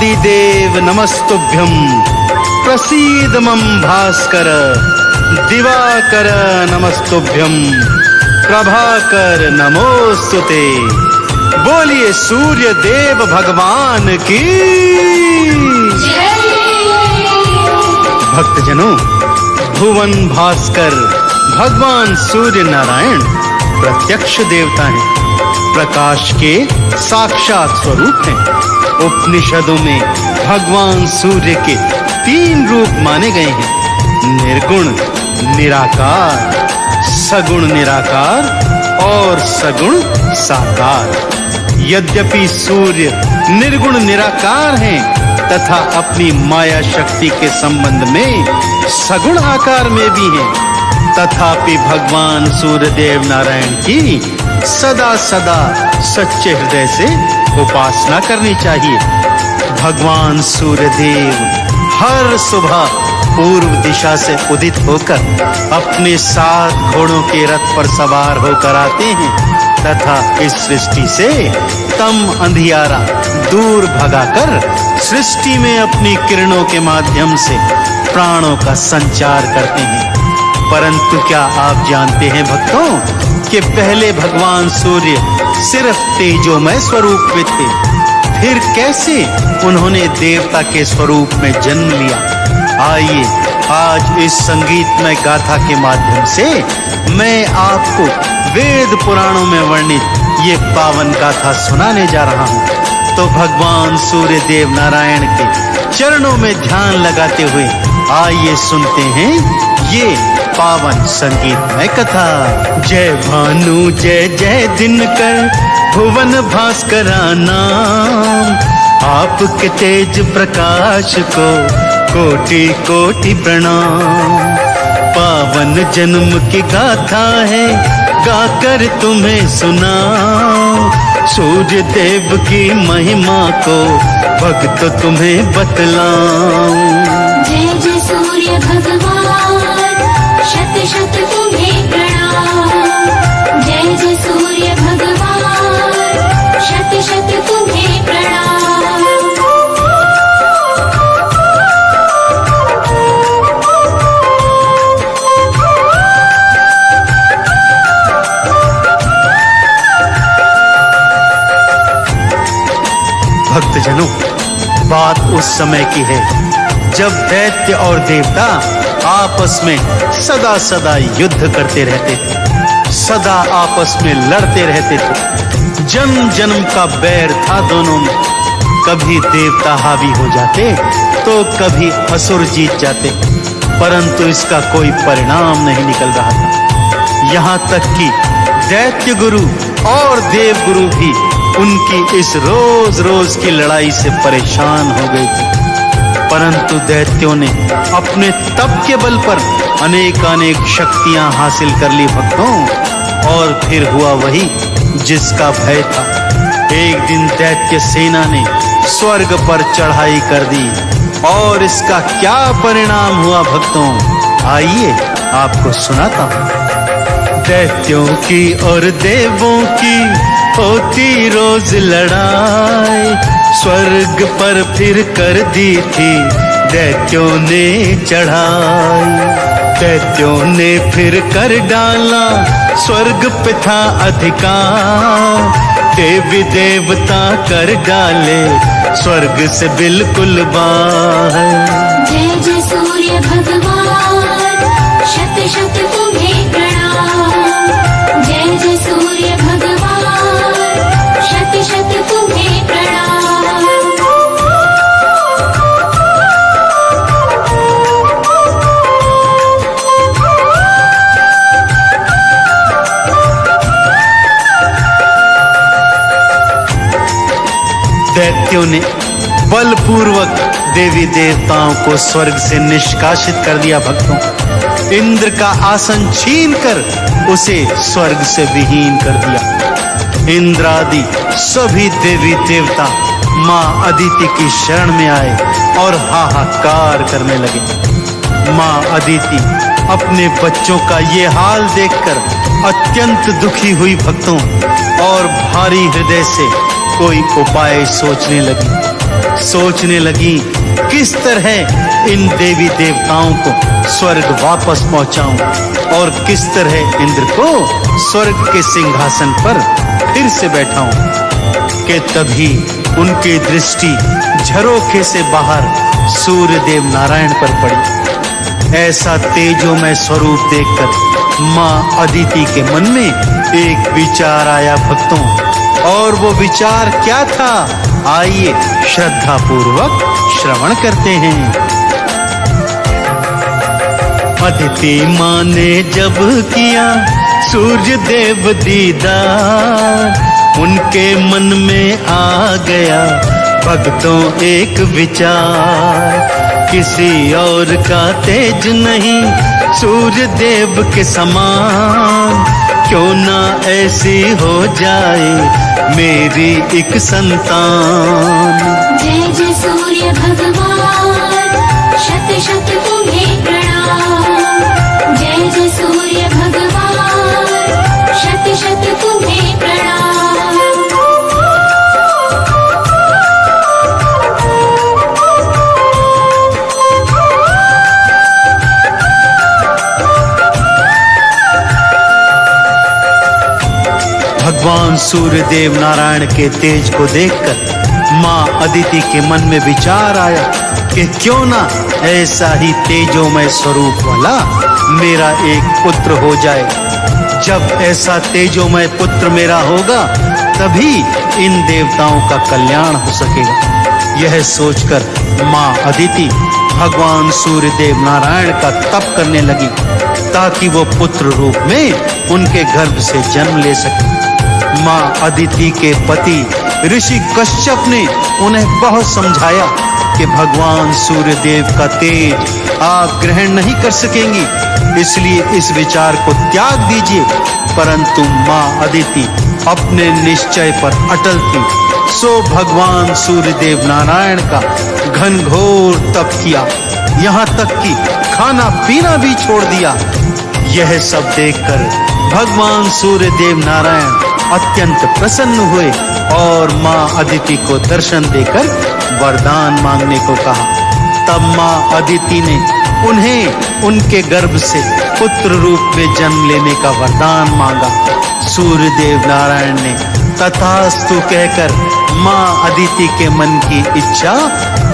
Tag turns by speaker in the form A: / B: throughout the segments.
A: आदिदेव नमस्तुभ्यं। प्रसीद मम भास्कर। दिवाकर नमस्तुभ्यं। प्रभाकर नमोस्तुते। बोलिए सूर्य देव भगवान की। भक्तजनों, भुवन भास्कर भगवान सूर्य नारायण प्रत्यक्ष देवता हैं, प्रकाश के साक्षात स्वरूप हैं। उपनिषदों में भगवान सूर्य के 3 रूप माने गए हैं, निर्गुण निराकार, सगुण निराकार और सगुण साकार। यद्यपि सूर्य निर्गुण निराकार हैं तथा अपनी माया शक्ति के संबंध में सगुण आकार में भी हैं, तथापि भगवान सूर्यदेव नारायण की सदा सदा सच्चे हृदय से उपासना करनी चाहिए। भगवान सूर्यदेव हर सुबह पूर्व दिशा से उदित होकर अपने 7 घोड़ों के रथ पर सवार होकर आते हैं तथा इस सृष्टि से तम अंधियारा दूर भगाकर सृष्टि में अपनी किरणों के माध्यम से प्राणों का संचार करते हैं। परंतु क्या आप जानते हैं भक्तों कि पहले भगवान सूर्य सिर्फ तेजोमय स्वरूप में थे, फिर कैसे उन्होंने देवता के स्वरूप में जन्म लिया। आइए आज इस संगीतमय गाथा के माध्यम से मैं आपको वेद पुराणों में वर्णित ये पावन गाथा सुनाने जा रहा हूँ। तो भगवान सूर्य देव नारायण के चरणों में ध्यान लगाते हुए आइए सुनते हैं ये पावन संगीतमय कथा। जय भानु जय जय दिनकर भुवन भास्करा नाम, आपके तेज प्रकाश को कोटि कोटि प्रणाम। पावन जन्म की गाथा है गाकर तुम्हें सुनाऊं, सूर्य देव की महिमा को भक्त तुम्हें बतलाऊं।
B: जय जय सूर्य भगवान, शत शत तुम्हें प्रणाम। जय जय सूर्य भगवान, शत शत तुम्हें प्रणाम।
A: भक्तजनों, बात उस समय की है जब दैत्य और देवता आपस में सदा सदा युद्ध करते रहते थे, सदा आपस में लड़ते रहते थे। जन्म जन्म का बैर था दोनों में। कभी देवता हावी हो जाते तो कभी असुर जीत जाते, परंतु इसका कोई परिणाम नहीं निकल रहा था। यहाँ तक कि दैत्य गुरु और देव गुरु भी उनकी इस रोज रोज की लड़ाई से परेशान हो गए थे। परंतु दैत्यों ने अपने तप के बल पर अनेकानेक शक्तियां हासिल कर ली भक्तों, और फिर हुआ वही जिसका भय था। एक दिन दैत्य सेना ने स्वर्ग पर चढ़ाई कर दी, और इसका क्या परिणाम हुआ भक्तों, आइए आपको सुनाता हूँ। दैत्यों की और देवों की होती रोज लड़ाई, स्वर्ग पर फिर कर दी थी दैत्यों ने चढ़ाई। दैत्यों ने फिर कर डाला स्वर्ग पे था अधिकार, देवी देवता कर डाले स्वर्ग से बिल्कुल बाहर।
B: जय जय सूर्य भगवान, शत शत तुम्हें प्रणाम। जय जय सूर्य भगवान, शत शत तुम्हें प्रणाम।
A: दैत्यों ने बलपूर्वक देवी देवताओं को स्वर्ग से निष्कासित कर दिया भक्तों। इंद्र का आसन छीनकर उसे स्वर्ग से विहीन कर दिया। इंद्र आदि सभी देवी देवता माँ अदिति की शरण में आए और हाहाकार करने लगे। माँ अदिति अपने बच्चों का ये हाल देखकर अत्यंत दुखी हुई भक्तों, और भारी हृदय से कोई उपाय सोचने लगी। सोचने लगी किस तरह इन देवी देवताओं को स्वर्ग वापस पहुंचाऊं और किस तरह इंद्र को स्वर्ग के सिंहासन पर फिर से बैठाऊं कि तभी उनकी दृष्टि झरोखे से बाहर सूर्य देव नारायण पर पड़ी। ऐसा तेजोमय स्वरूप देखकर मां अदिति के मन में एक विचार आया भक्तों, और वो विचार क्या था, आइए श्रद्धा पूर्वक श्रवण करते हैं। अदिति मां ने जब किया सूर्य देव दीदार, उनके मन में आ गया भक्तों एक विचार, किसी और का तेज नहीं सूर्य देव के समान, क्यों ना ऐसी हो जाए मेरी एक संतान।
B: जय जय सूर्य भगवान, शत शत तुम्हें प्रणाम। जय जय सूर्य भगवान, शत शत तुम्हें प्रणाम।
A: भगवान सूर्य देव नारायण के तेज को देखकर मां अदिति के मन में विचार आया कि क्यों ना ऐसा ही तेजोमय स्वरूप वाला मेरा एक पुत्र हो जाए। जब ऐसा तेजोमय पुत्र मेरा होगा तभी इन देवताओं का कल्याण हो सकेगा। यह सोचकर मां अदिति भगवान सूर्य देव नारायण का तप करने लगी ताकि वो पुत्र रूप में उनके गर्भ से जन्म ले सके। मां अदिति के पति ऋषि कश्यप ने उन्हें बहुत समझाया कि भगवान सूर्य देव का तेज आप ग्रहण नहीं कर सकेंगी, इसलिए इस विचार को त्याग दीजिए। परंतु मां अदिति अपने निश्चय पर अटल थी, सो भगवान सूर्य देव नारायण का घनघोर तप किया, यहाँ तक कि खाना पीना भी छोड़ दिया। यह सब देखकर भगवान सूर्य देव नारायण अत्यंत प्रसन्न हुए और मां अदिति को दर्शन देकर वरदान मांगने को कहा। तब मां अदिति ने उन्हें उनके गर्भ से पुत्र रूप में जन्म लेने का वरदान मांगा। सूर्य देव नारायण ने तथास्तु कहकर मां अदिति के मन की इच्छा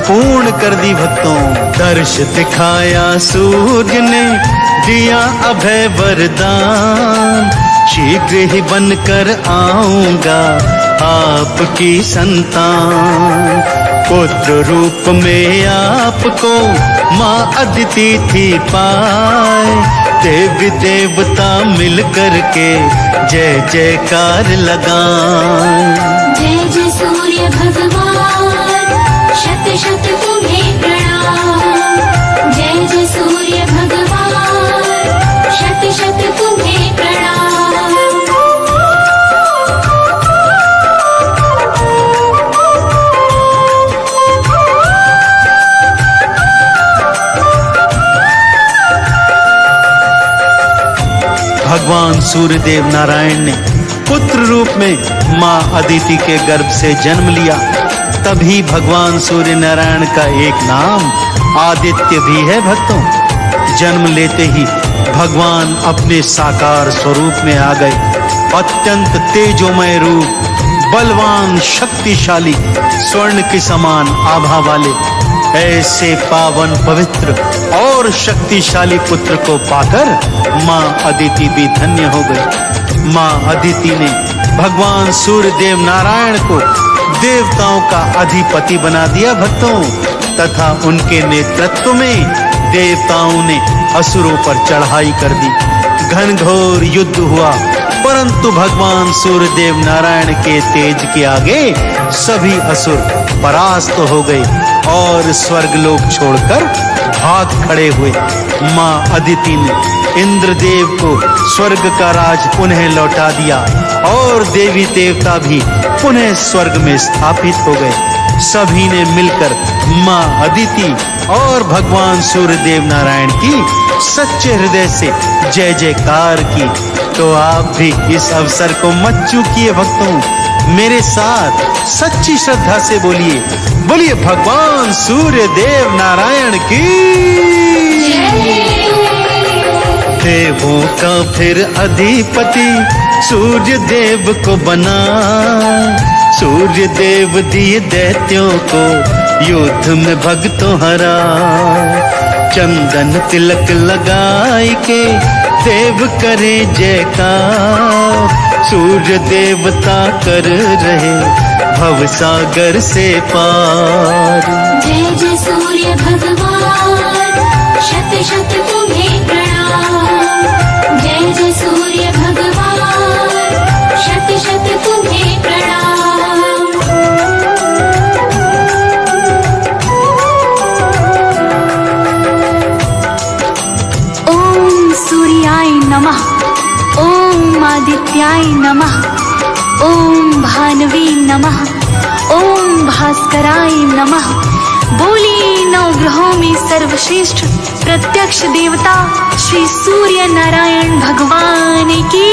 A: पूर्ण कर दी। भक्तों, दर्श दिखाया सूर्य ने, दिया अभय वरदान, शीघ्र ही बनकर आऊंगा आपकी संतान। पुत्र रूप में आपको मां अदिति थी पाए, देवी देवता मिल करके जय जयकार लगाएं।
B: जय जय सूर्य भगवान, शत शत तुम्हें प्रणाम। जय जय सूर्य भगवान, शत शत तुम्हें प्रणाम।
A: भगवान सूर्य देव नारायण ने पुत्र रूप में मां अदिति के गर्भ से जन्म लिया। तभी भगवान सूर्य नारायण का एक नाम आदित्य भी है। भक्तों, जन्म लेते ही भगवान अपने साकार स्वरूप में आ गए। अत्यंत तेजोमय रूप, बलवान, शक्तिशाली, स्वर्ण के समान आभा वाले ऐसे पावन, पवित्र और शक्तिशाली पुत्र को पाकर मां अदिति भी धन्य हो गई। मां अदिति ने भगवान सूर्य देव नारायण को देवताओं का अधिपति बना दिया। भक्तों, तथा उनके नेतृत्व में देवताओं ने असुरों पर चढ़ाई कर दी। घनघोर युद्ध हुआ, परंतु भगवान सूर्य देव नारायण के तेज के आगे सभी असुर परास्त हो गए और स्वर्गलोक छोड़कर भाग खड़े हुए। मां अदिति ने इंद्रदेव को स्वर्ग का राज पुनः लौटा दिया और देवी देवता भी पुनः स्वर्ग में स्थापित हो गए। सभी ने मिलकर मां अदिति और भगवान सूर्य देव नारायण की सच्चे हृदय से जय जयकार की। तो आप भी इस अवसर को मत चूकिए भक्तों, मेरे साथ सच्ची श्रद्धा से बोलिए, बोलिए भगवान सूर्य देव नारायण की। देवों का फिर अधिपति सूर्य देव को बना, सूर्य देव दिए दैत्यों को युद्ध में भक्तों हरा। चंदन तिलक लगाई के देव करे जयकार, सूर्य देवता कर रहे भव सागर से पार।
B: जय जय सूर्य भगवान, शत शत तुम्हें प्रणाम। जय जय सूर्य भगवान, शत शत तुम्हें प्रणाम।
C: ओम सूर्याय नमः, ओम आदित्याय नमः, ओम भानवे नमः, ओम भास्कराय नमः। बोली नवग्रहों में सर्वश्रेष्ठ प्रत्यक्ष देवता श्री सूर्य नारायण भगवान की।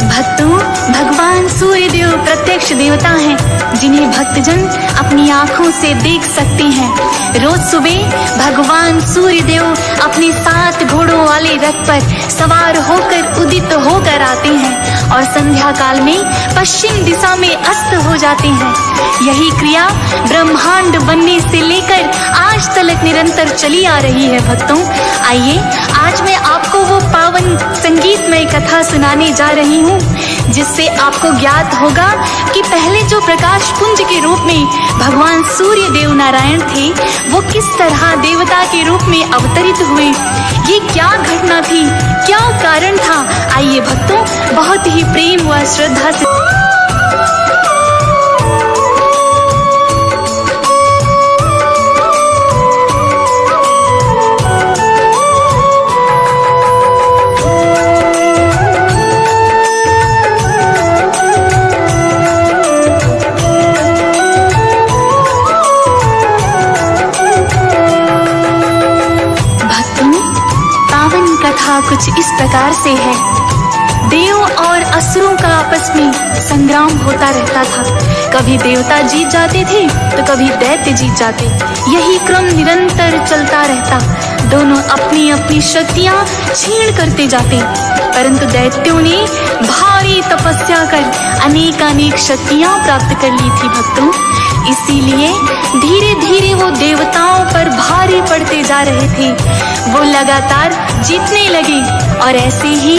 C: भक्तों, भगवान सूर्य देव प्रत्यक्ष देवता हैं, जिन्हें भक्तजन अपनी आंखों से देख सकते हैं। रोज सुबह भगवान सूर्य देव अपने 7 घोड़ों वाले रथ पर सवार होकर उदित होकर आते हैं और संध्या काल में पश्चिम दिशा में अस्त हो जाते हैं। यही क्रिया ब्रह्मांड बनने से लेकर आज तक निरंतर चली आ रही है। भक्तों, आइए आज मैं आपको वो पावन संगीतमय कथा सुनाने जा रही हूँ, जिससे आपको ज्ञात होगा कि पहले जो प्रकाश पुंज के रूप में भगवान सूर्य देव नारायण थे, वो किस तरह देवता के रूप में अवतरित हुए। ये क्या घटना थी, क्या कारण था। आइए भक्तों, बहुत ही प्रेम व श्रद्धा से कुछ इस प्रकार से है। देव और असुरों का आपस में संग्राम होता रहता था। कभी देवता जीत जाते थे तो कभी दैत्य जीत जाते। यही क्रम निरंतर चलता रहता। दोनों अपनी अपनी शक्तियां क्षीण करते जाते, परंतु दैत्यों ने भारी तपस्या कर अनेक शक्तियां प्राप्त कर ली थी। भक्तों, इसीलिए धीरे धीरे वो देवताओं पर भारी पड़ते जा रहे थे। वो लगातार जीतने लगे और ऐसे ही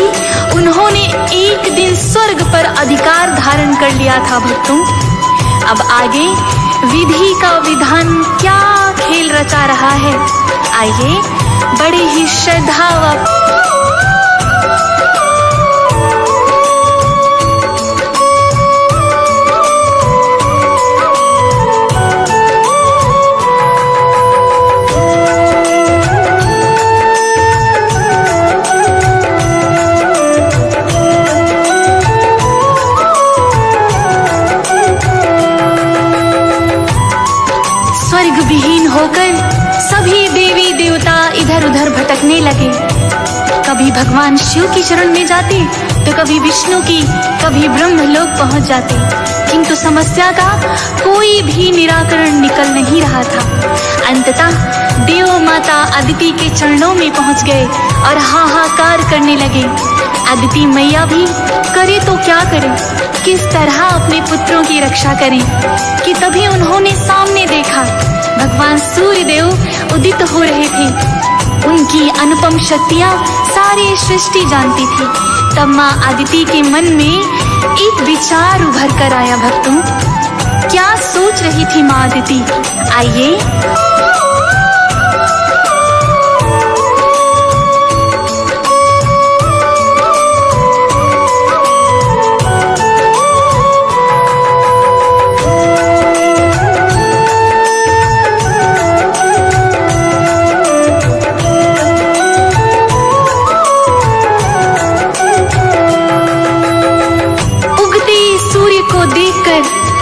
C: उन्होंने एक दिन स्वर्ग पर अधिकार धारण कर लिया था। भक्तों, अब आगे विधि का विधान क्या खेल रचा रहा है, आइए बड़े ही श्रद्धा व सभी देवी देवता इधर उधर भटकने लगे। कभी भगवान शिव की शरण में जाते तो कभी विष्णु की, कभी ब्रह्मलोक पहुंच जाते, किंतु समस्या का कोई भी निराकरण निकल नहीं रहा था। अंततः देव माता अदिति के चरणों में पहुंच गए और हाहाकार करने लगे। अदिति मैया भी करे तो क्या करें, किस तरह अपने पुत्रों की रक्षा करें, कि तभी उन्होंने सामने देखा भगवान सूर्य देव उदित हो रहे थे। उनकी अनुपम शक्तियां सारी सृष्टि जानती थी। तब माँ अदिति के मन में एक विचार उभर कर आया। भक्तों, क्या सोच रही थी माँ अदिति, आइए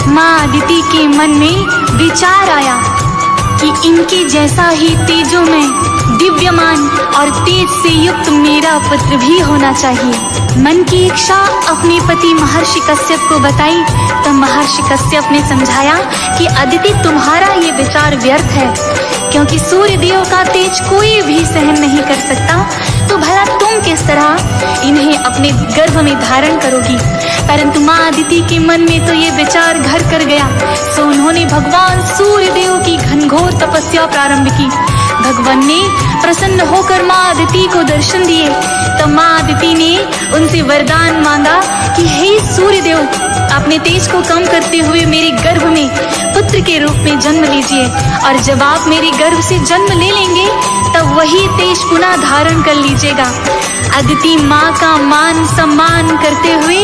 C: माँ अदिति के मन में विचार आया कि इनके जैसा ही तेजो में दिव्यमान और तेज से युक्त मेरा पुत्र भी होना चाहिए। मन की इच्छा अपने पति महर्षि कश्यप को बताई। तब महर्षि कश्यप ने समझाया कि अदिति, तुम्हारा ये विचार व्यर्थ है, क्योंकि सूर्य देव का तेज कोई भी सहन नहीं कर सकता, तो भला तुम किस तरह इन्हें अपने गर्भ में धारण करोगी। परंतु माँ अदिति के मन में तो ये विचार घर कर गया, सो उन्होंने भगवान सूर्य देव की घनघोर तपस्या प्रारंभ की। भगवान ने प्रसन्न होकर माँ अदिति को दर्शन दिए। तब माँ अदिति ने उनसे वरदान मांगा कि हे सूर्य देव, अपने तेज को कम करते हुए मेरे गर्भ में पुत्र के रूप में जन्म लीजिए, और जब आप मेरे गर्भ से जन्म ले लेंगे तब वही तेज पुनः धारण कर लीजिएगा। अदिति माँ का मान सम्मान करते हुए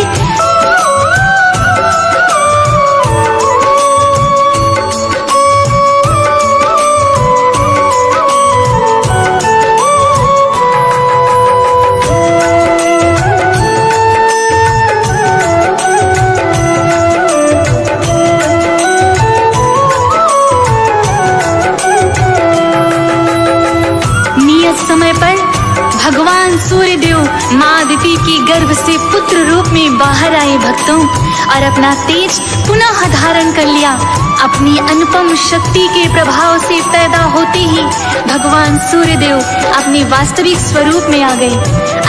C: समय पर भगवान सूर्य देव माँ अदिति की गर्भ से पुत्र रूप में बाहर आए भक्तों, और अपना तेज पुनः धारण कर लिया। अपनी अनुपम शक्ति के प्रभाव से पैदा होते ही भगवान सूर्य देव अपने वास्तविक स्वरूप में आ गए।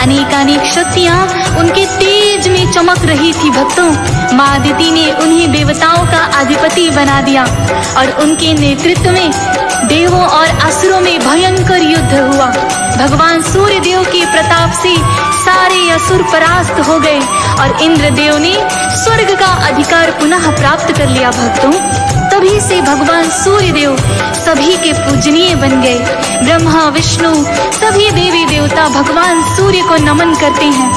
C: अनेकानेक शक्तियाँ उनके तेज में चमक रही थी भक्तों। माँ अदिति ने उन्हें देवताओं का अधिपति बना दिया, और उनके नेतृत्व में देवों और असुरों में भयंकर युद्ध हुआ। भगवान सूर्य देव के प्रताप से सारे असुर परास्त हो गए, और इंद्रदेव ने स्वर्ग का अधिकार पुनः प्राप्त कर लिया भक्तों। तभी से भगवान सूर्य देव सभी के पूजनीय बन गए। ब्रह्मा विष्णु सभी देवी देवता भगवान सूर्य को नमन करते हैं।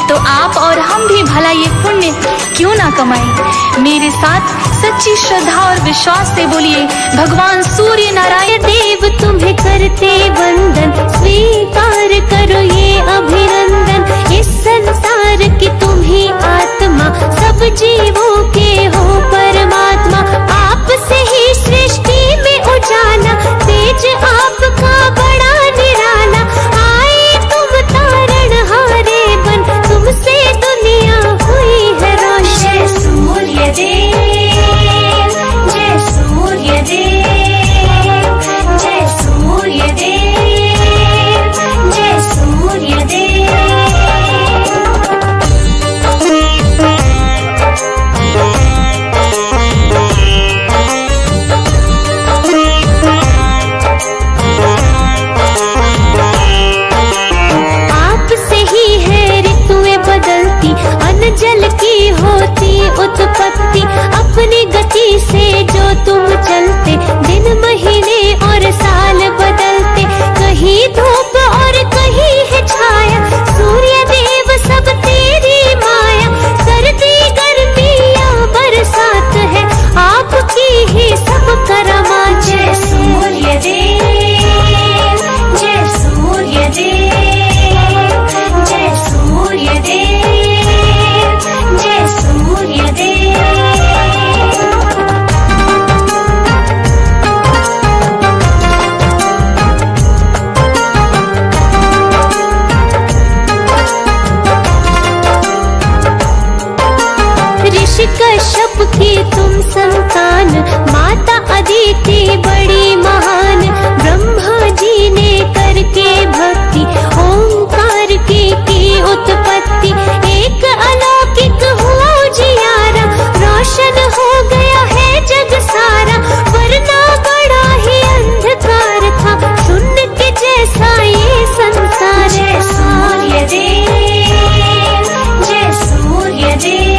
C: तो आप और हम भी भला ये पुण्य क्यों ना कमाएं। मेरे साथ सच्ची श्रद्धा और विश्वास से बोलिए, भगवान सूर्य नारायण
B: देव तुम्हें करते वंदन, स्वीकार करो ये अभिनंदन। इस संसार की तुम ही आत्मा, सब जीवों के हो परमात्मा। आपसे ही सृष्टि में उजाला, तेज आपका बड़ा निराला। आए तुम तारणहारे बन, तुमसे दुनिया हुई है रोशन। जय सूर्य देव, जय सूर्य देव, जय सूर्य देव, जय सूर्य देव। जल की होती उत्पत्ति, अपनी गति से जो तुम चलते, दिन महीने और साल बदलते। कहीं धूप और कहीं है छाया, सूर्य देव सब तेरी माया। सर्दी गर्मी या बरसात है, आपकी ही सब करमा। जय सूर्य देव, जय सूर्य देव, जय सूर्य देव, जय सूर्य देव। ऋषि कश्यप की तुम संतान, माता अदिति बड़ी महान। ब्रह्मा जी ने करके भक्ति, ओंकार की उत्पत्ति। एक अलौकिक हुआ उजियारा, रोशन हो गया है जग सारा। वरना बड़ा ही अंधकार था, शून्य के जैसा ये संसार। जय सूर्य देव, जय सूर्य देव,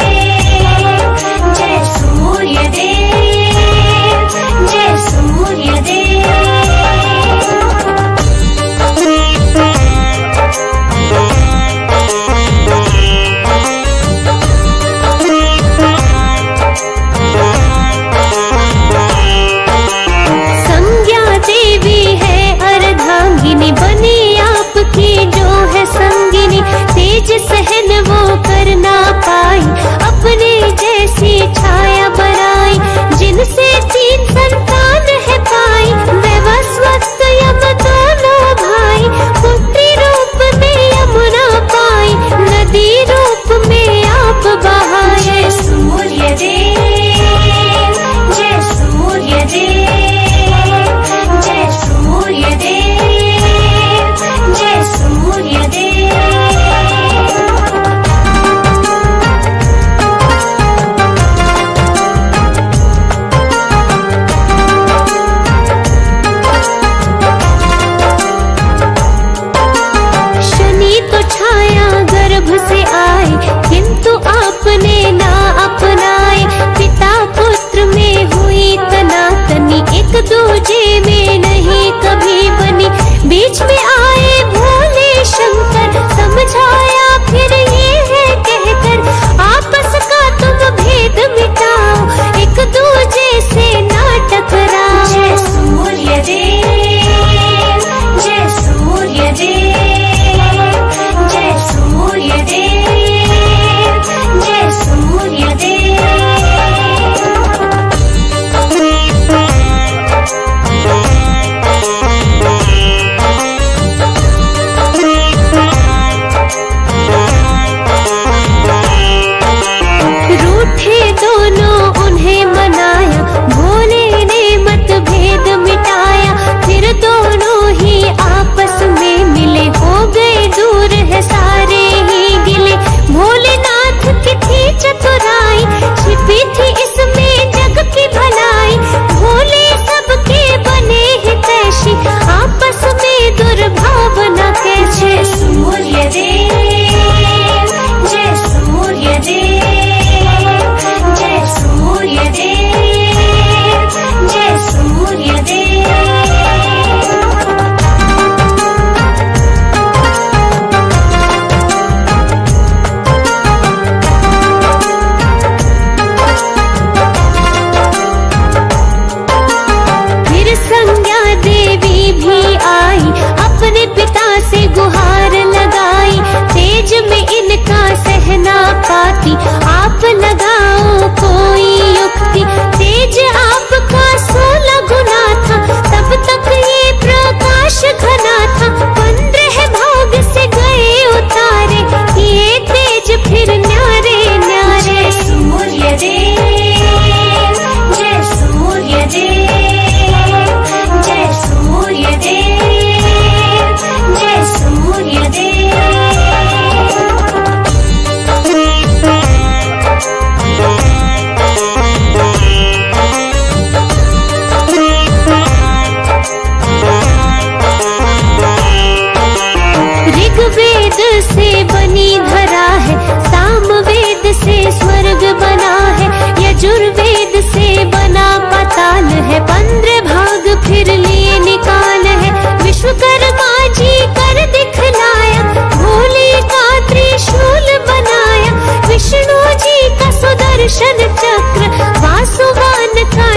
B: जय सूर्य देव, जय सूर्य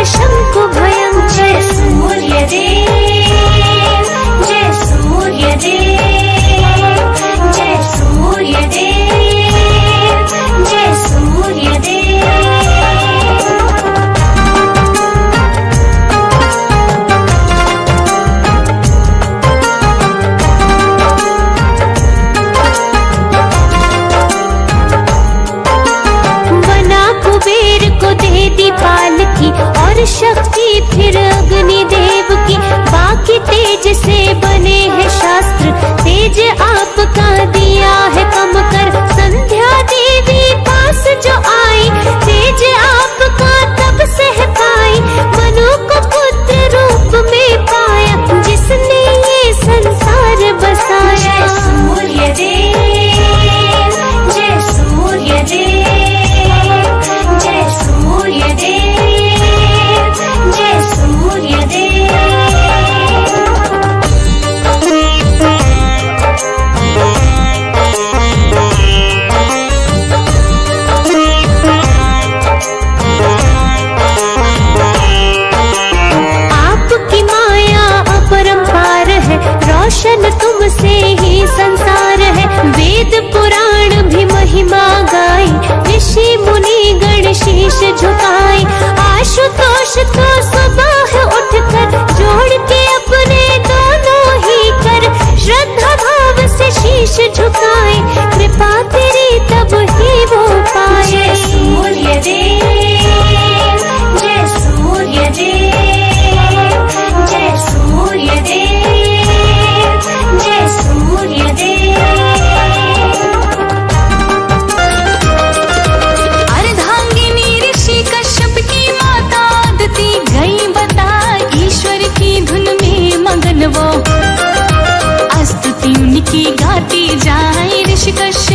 B: शंकु भयं जय सूर्य देव, जय सूर्य देव, जय सूर्य देव, जय सूर्य देव। कुबेर को दे दी पालकी और शक्ति फिर अग्नि देव की, बाकी तेज से बने हैं शास्त्र, तेज आपका दिया है कम कर। संध्या देवी पास जो आई, तेज आपका तब सह पाई, मनु को पुत्र रूप में पाया, जिसने ये संसार बसाया। जय सूर्य देव, जय सूर्य देव, जय सूर्य देव, जय सूर्य देव। आपकी माया अपरंपार है, रोशन तुमसे ही संसार है। वेद पुराण भी महिमा गाई, ऋषि मुनि गण शीश झुकाए। आशुतोष तो सुबह उठकर जोड़ के अपने दोनों ही कर, श्रद्धा भाव से शीश झुकाए, कृपा तेरी तब ही वो पाए। जय सूर्य देव, जय सूर्य देव, जय सूर्य देव, जय सूर्य देव।
C: अर्धांगिनी ऋषि कश्यप की माता आदिति गई बता, ईश्वर की धुन में मगन वो, स्तुति उनकी गाती जाए। ऋषि कश्यप